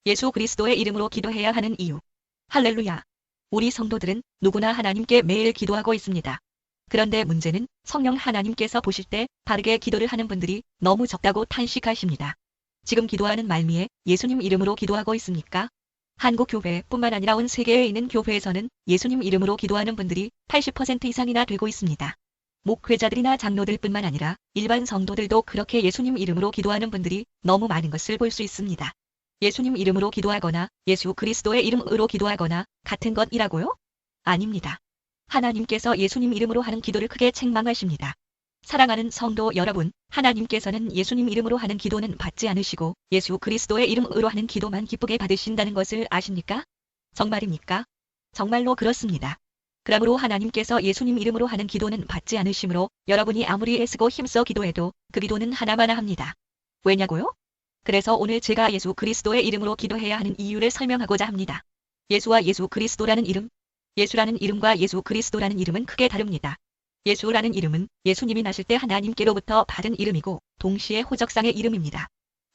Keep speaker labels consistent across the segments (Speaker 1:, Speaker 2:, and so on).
Speaker 1: 예수 그리스도의 이름으로 기도해야 하는 이유. 할렐루야. 우리 성도들은 누구나 하나님께 매일 기도하고 있습니다. 그런데 문제는 성령 하나님께서 보실 때 바르게 기도를 하는 분들이 너무 적다고 탄식하십니다. 지금 기도하는 말미에 예수님 이름으로 기도하고 있습니까? 한국 교회뿐만 아니라 온 세계에 있는 교회에서는 예수님 이름으로 기도하는 분들이 80% 이상이나 되고 있습니다. 목회자들이나 장로들뿐만 아니라 일반 성도들도 그렇게 예수님 이름으로 기도하는 분들이 너무 많은 것을 볼 수 있습니다. 예수님 이름으로 기도하거나 예수 그리스도의 이름으로 기도하거나 같은 것이라고요? 아닙니다. 하나님께서 예수님 이름으로 하는 기도를 크게 책망하십니다. 사랑하는 성도 여러분, 하나님께서는 예수님 이름으로 하는 기도는 받지 않으시고 예수 그리스도의 이름으로 하는 기도만 기쁘게 받으신다는 것을 아십니까? 정말입니까? 정말로 그렇습니다. 그러므로 하나님께서 예수님 이름으로 하는 기도는 받지 않으시므로 여러분이 아무리 애쓰고 힘써 기도해도 그 기도는 하나마나 합니다. 왜냐고요? 그래서 오늘 제가 예수 그리스도의 이름으로 기도해야 하는 이유를 설명하고자 합니다. 예수와 예수 그리스도라는 이름. 예수라는 이름과 예수 그리스도라는 이름은 크게 다릅니다. 예수라는 이름은 예수님이 나실 때 하나님께로부터 받은 이름이고 동시에 호적상의 이름입니다.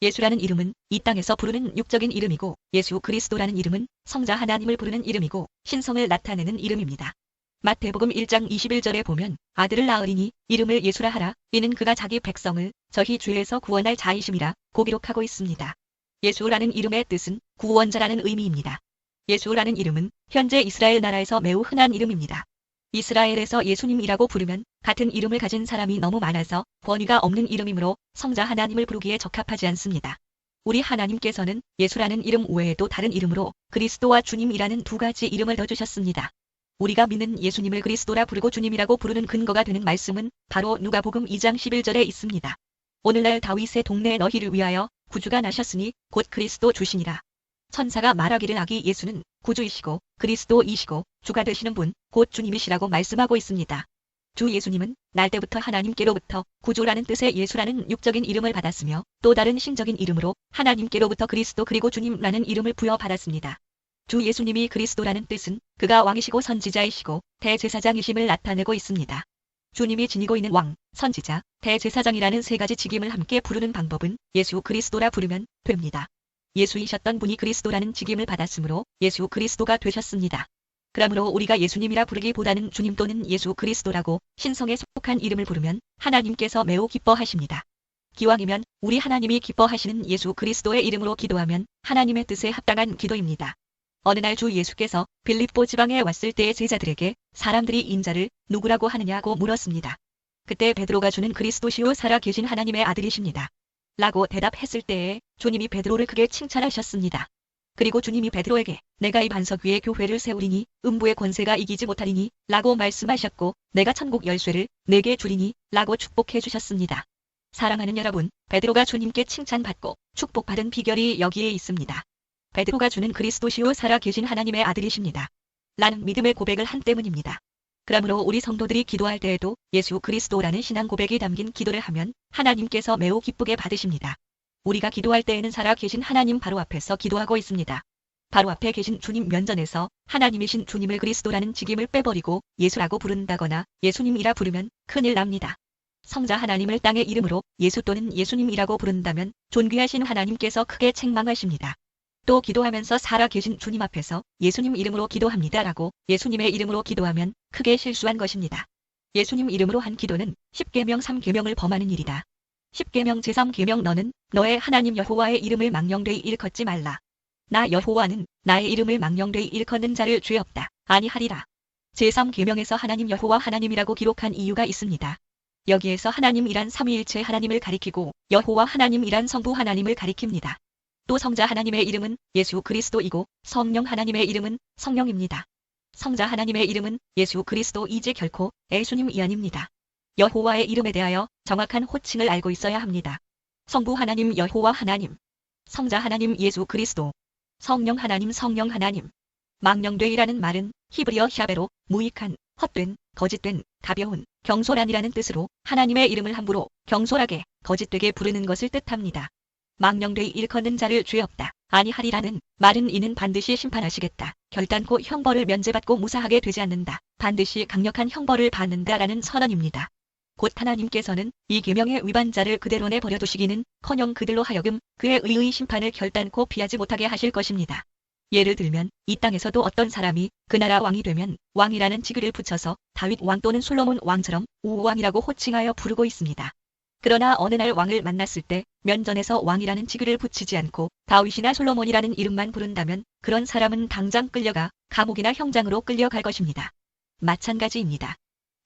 Speaker 1: 예수라는 이름은 이 땅에서 부르는 육적인 이름이고 예수 그리스도라는 이름은 성자 하나님을 부르는 이름이고 신성을 나타내는 이름입니다. 마태복음 1장 21절에 보면 아들을 낳으리니 이름을 예수라 하라. 이는 그가 자기 백성을 저희 죄에서 구원할 자이심이라 고 기록하고 있습니다. 예수라는 이름의 뜻은 구원자라는 의미입니다. 예수라는 이름은 현재 이스라엘 나라에서 매우 흔한 이름입니다. 이스라엘에서 예수님이라고 부르면 같은 이름을 가진 사람이 너무 많아서 권위가 없는 이름이므로 성자 하나님을 부르기에 적합하지 않습니다. 우리 하나님께서는 예수라는 이름 외에도 다른 이름으로 그리스도와 주님이라는 두 가지 이름을 더 주셨습니다. 우리가 믿는 예수님을 그리스도라 부르고 주님이라고 부르는 근거가 되는 말씀은 바로 누가복음 2장 11절에 있습니다. 오늘날 다윗의 동네에 너희를 위하여 구주가 나셨으니 곧 그리스도 주시니라. 천사가 말하기를 아기 예수는 구주이시고 그리스도이시고 주가 되시는 분, 곧 주님이시라고 말씀하고 있습니다. 주 예수님은 날 때부터 하나님께로부터 구주라는 뜻의 예수라는 육적인 이름을 받았으며 또 다른 신적인 이름으로 하나님께로부터 그리스도 그리고 주님라는 이름을 부여받았습니다. 주 예수님이 그리스도라는 뜻은 그가 왕이시고 선지자이시고 대제사장이심을 나타내고 있습니다. 주님이 지니고 있는 왕, 선지자, 대제사장이라는 세 가지 직임을 함께 부르는 방법은 예수 그리스도라 부르면 됩니다. 예수이셨던 분이 그리스도라는 직임을 받았으므로 예수 그리스도가 되셨습니다. 그러므로 우리가 예수님이라 부르기보다는 주님 또는 예수 그리스도라고 신성에 속한 이름을 부르면 하나님께서 매우 기뻐하십니다. 기왕이면 우리 하나님이 기뻐하시는 예수 그리스도의 이름으로 기도하면 하나님의 뜻에 합당한 기도입니다. 어느 날 주 예수께서 빌립보 지방에 왔을 때의 제자들에게 사람들이 인자를 누구라고 하느냐고 물었습니다. 그때 베드로가 주는 그리스도시요 살아 계신 하나님의 아들이십니다. 라고 대답했을 때에 주님이 베드로를 크게 칭찬하셨습니다. 그리고 주님이 베드로에게 내가 이 반석 위에 교회를 세우리니 음부의 권세가 이기지 못하리니 라고 말씀하셨고 내가 천국 열쇠를 내게 주리니 라고 축복해 주셨습니다. 사랑하는 여러분, 베드로가 주님께 칭찬받고 축복받은 비결이 여기에 있습니다. 베드로가 주는 그리스도시요 살아 계신 하나님의 아들이십니다. 라는 믿음의 고백을 한 때문입니다. 그러므로 우리 성도들이 기도할 때에도 예수 그리스도라는 신앙 고백이 담긴 기도를 하면 하나님께서 매우 기쁘게 받으십니다. 우리가 기도할 때에는 살아 계신 하나님 바로 앞에서 기도하고 있습니다. 바로 앞에 계신 주님 면전에서 하나님이신 주님을 그리스도라는 직임을 빼버리고 예수라고 부른다거나 예수님이라 부르면 큰일 납니다. 성자 하나님을 땅의 이름으로 예수 또는 예수님이라고 부른다면 존귀하신 하나님께서 크게 책망하십니다. 또 기도하면서 살아계신 주님 앞에서 예수님 이름으로 기도합니다라고 예수님의 이름으로 기도하면 크게 실수한 것입니다. 예수님 이름으로 한 기도는 10계명 3계명을 범하는 일이다. 10계명 제3계명 너는 너의 하나님 여호와의 이름을 망령되이 일컫지 말라. 나 여호와는 나의 이름을 망령되이 일컫는 자를 죄 없다 아니하리라. 제3계명에서 하나님 여호와 하나님이라고 기록한 이유가 있습니다. 여기에서 하나님이란 삼위일체 하나님을 가리키고 여호와 하나님이란 성부 하나님을 가리킵니다. 또 성자 하나님의 이름은 예수 그리스도이고 성령 하나님의 이름은 성령입니다. 성자 하나님의 이름은 예수 그리스도이지 결코 예수님이 아닙니다. 여호와의 이름에 대하여 정확한 호칭을 알고 있어야 합니다. 성부 하나님 여호와 하나님, 성자 하나님 예수 그리스도, 성령 하나님. 망령되이라는 말은 히브리어 샤베로 무익한, 헛된, 거짓된, 가벼운, 경솔한이라는 뜻으로 하나님의 이름을 함부로 경솔하게 거짓되게 부르는 것을 뜻합니다. 망령되이 일컫는 자를 죄 없다 아니하리라는 말은 이는 반드시 심판하시겠다. 결단코 형벌을 면제받고 무사하게 되지 않는다. 반드시 강력한 형벌을 받는다라는 선언입니다. 곧 하나님께서는 이 계명의 위반자를 그대로 내버려 두시기는커녕 그들로 하여금 그의 의의 심판을 결단코 피하지 못하게 하실 것입니다. 예를 들면 이 땅에서도 어떤 사람이 그 나라 왕이 되면 왕이라는 직위를 붙여서 다윗 왕 또는 솔로몬 왕처럼 우왕이라고 호칭하여 부르고 있습니다. 그러나 어느 날 왕을 만났을 때 면전에서 왕이라는 직위를 붙이지 않고 다윗이나 솔로몬이라는 이름만 부른다면 그런 사람은 당장 끌려가 감옥이나 형장으로 끌려갈 것입니다. 마찬가지입니다.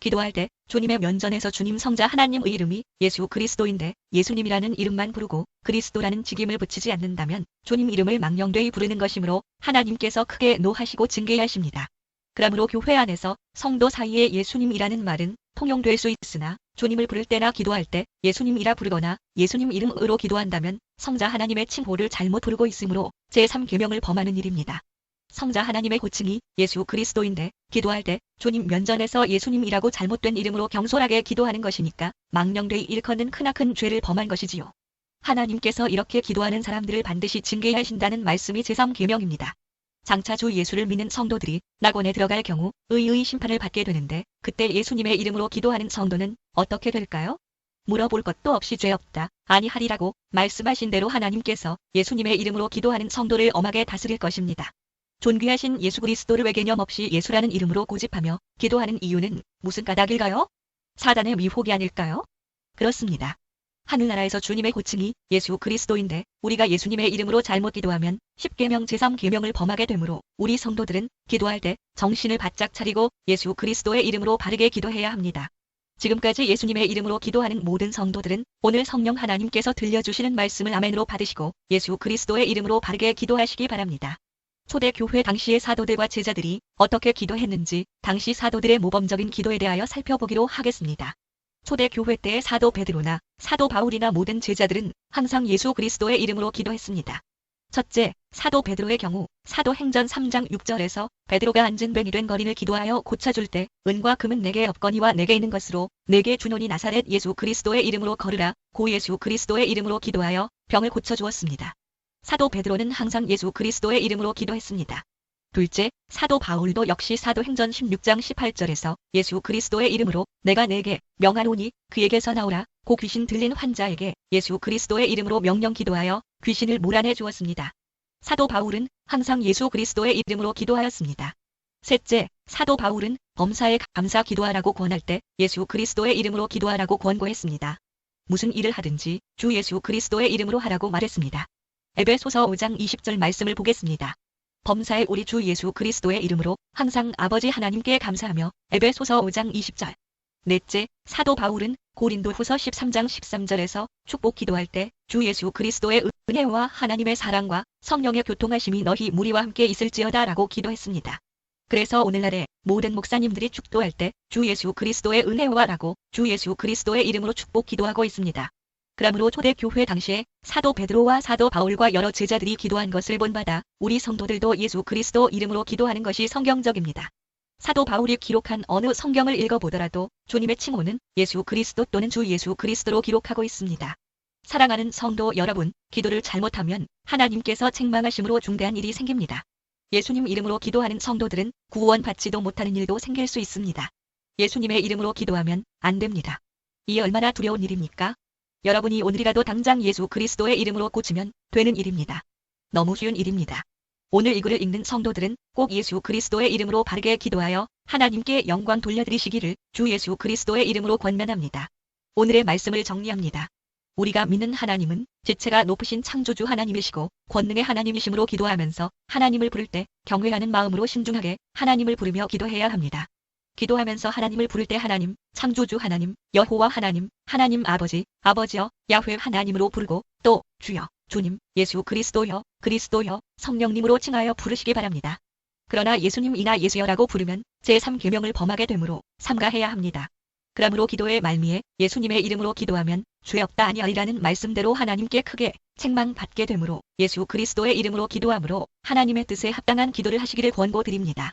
Speaker 1: 기도할 때 주님의 면전에서 주님 성자 하나님의 이름이 예수 그리스도인데 예수님이라는 이름만 부르고 그리스도라는 직임을 붙이지 않는다면 주님 이름을 망령되이 부르는 것이므로 하나님께서 크게 노하시고 징계하십니다. 그러므로 교회 안에서 성도 사이에 예수님이라는 말은 통용될 수 있으나 주님을 부를 때나 기도할 때 예수님이라 부르거나 예수님 이름으로 기도한다면 성자 하나님의 칭호를 잘못 부르고 있으므로 제3계명을 범하는 일입니다. 성자 하나님의 호칭이 예수 그리스도인데 기도할 때 주님 면전에서 예수님이라고 잘못된 이름으로 경솔하게 기도하는 것이니까 망령되이 일컫는 크나큰 죄를 범한 것이지요. 하나님께서 이렇게 기도하는 사람들을 반드시 징계하신다는 말씀이 제3계명입니다. 장차 주 예수를 믿는 성도들이 낙원에 들어갈 경우 의의 심판을 받게 되는데 그때 예수님의 이름으로 기도하는 성도는 어떻게 될까요? 물어볼 것도 없이 죄 없다 아니하리라고 말씀하신 대로 하나님께서 예수님의 이름으로 기도하는 성도를 엄하게 다스릴 것입니다. 존귀하신 예수 그리스도를 외개념 없이 예수라는 이름으로 고집하며 기도하는 이유는 무슨 까닭일까요? 사단의 미혹이 아닐까요? 그렇습니다. 하늘나라에서 주님의 호칭이 예수 그리스도인데 우리가 예수님의 이름으로 잘못 기도하면 10계명 제3계명을 범하게 되므로 우리 성도들은 기도할 때 정신을 바짝 차리고 예수 그리스도의 이름으로 바르게 기도해야 합니다. 지금까지 예수님의 이름으로 기도하는 모든 성도들은 오늘 성령 하나님께서 들려주시는 말씀을 아멘으로 받으시고 예수 그리스도의 이름으로 바르게 기도하시기 바랍니다. 초대교회 당시의 사도들과 제자들이 어떻게 기도했는지 당시 사도들의 모범적인 기도에 대하여 살펴보기로 하겠습니다. 초대교회 때의 사도 베드로나 사도 바울이나 모든 제자들은 항상 예수 그리스도의 이름으로 기도했습니다. 첫째, 사도 베드로의 경우 사도행전 3장 6절에서 베드로가 앉은 뱅이 된 거린을 기도하여 고쳐줄 때 은과 금은 내게 없거니와 내게 있는 것으로 내게 주노니 나사렛 예수 그리스도의 이름으로 걸으라 고 예수 그리스도의 이름으로 기도하여 병을 고쳐주었습니다. 사도 베드로는 항상 예수 그리스도의 이름으로 기도했습니다. 둘째, 사도 바울도 역시 사도행전 16장 18절에서 예수 그리스도의 이름으로 내가 내게 명하노니 그에게서 나오라 고 귀신 들린 환자에게 예수 그리스도의 이름으로 명령 기도하여 귀신을 몰아내 주었습니다. 사도 바울은 항상 예수 그리스도의 이름으로 기도하였습니다. 셋째, 사도 바울은 범사에 감사 기도하라고 권할 때 예수 그리스도의 이름으로 기도하라고 권고했습니다. 무슨 일을 하든지 주 예수 그리스도의 이름으로 하라고 말했습니다. 에베소서 5장 20절 말씀을 보겠습니다. 범사에 우리 주 예수 그리스도의 이름으로 항상 아버지 하나님께 감사하며 에베소서 5장 20절. 넷째, 사도 바울은 고린도후서 13장 13절에서 축복 기도할 때 주 예수 그리스도의 은혜와 하나님의 사랑과 성령의 교통하심이 너희 무리와 함께 있을지어다 라고 기도했습니다. 그래서 오늘날에 모든 목사님들이 축도할 때 주 예수 그리스도의 은혜와 라고 주 예수 그리스도의 이름으로 축복 기도하고 있습니다. 그러므로 초대교회 당시에 사도 베드로와 사도 바울과 여러 제자들이 기도한 것을 본받아 우리 성도들도 예수 그리스도 이름으로 기도하는 것이 성경적입니다. 사도 바울이 기록한 어느 성경을 읽어보더라도 주님의 칭호는 예수 그리스도 또는 주 예수 그리스도로 기록하고 있습니다. 사랑하는 성도 여러분, 기도를 잘못하면 하나님께서 책망하심으로 중대한 일이 생깁니다. 예수님 이름으로 기도하는 성도들은 구원받지도 못하는 일도 생길 수 있습니다. 예수님의 이름으로 기도하면 안 됩니다. 이 얼마나 두려운 일입니까? 여러분이 오늘이라도 당장 예수 그리스도의 이름으로 고치면 되는 일입니다. 너무 쉬운 일입니다. 오늘 이 글을 읽는 성도들은 꼭 예수 그리스도의 이름으로 바르게 기도하여 하나님께 영광 돌려드리시기를 주 예수 그리스도의 이름으로 권면합니다. 오늘의 말씀을 정리합니다. 우리가 믿는 하나님은 지체가 높으신 창조주 하나님이시고 권능의 하나님이심으로 기도하면서 하나님을 부를 때 경외하는 마음으로 신중하게 하나님을 부르며 기도해야 합니다. 기도하면서 하나님을 부를 때 하나님, 창조주 하나님, 여호와 하나님, 하나님 아버지, 아버지여, 야훼 하나님으로 부르고 또 주여, 주님, 예수 그리스도여, 그리스도여, 성령님으로 칭하여 부르시기 바랍니다. 그러나 예수님이나 예수여라고 부르면 제3계명을 범하게 되므로 삼가해야 합니다. 그러므로 기도의 말미에 예수님의 이름으로 기도하면 죄 없다 아니하리라는 말씀대로 하나님께 크게 책망받게 되므로 예수 그리스도의 이름으로 기도함으로 하나님의 뜻에 합당한 기도를 하시기를 권고드립니다.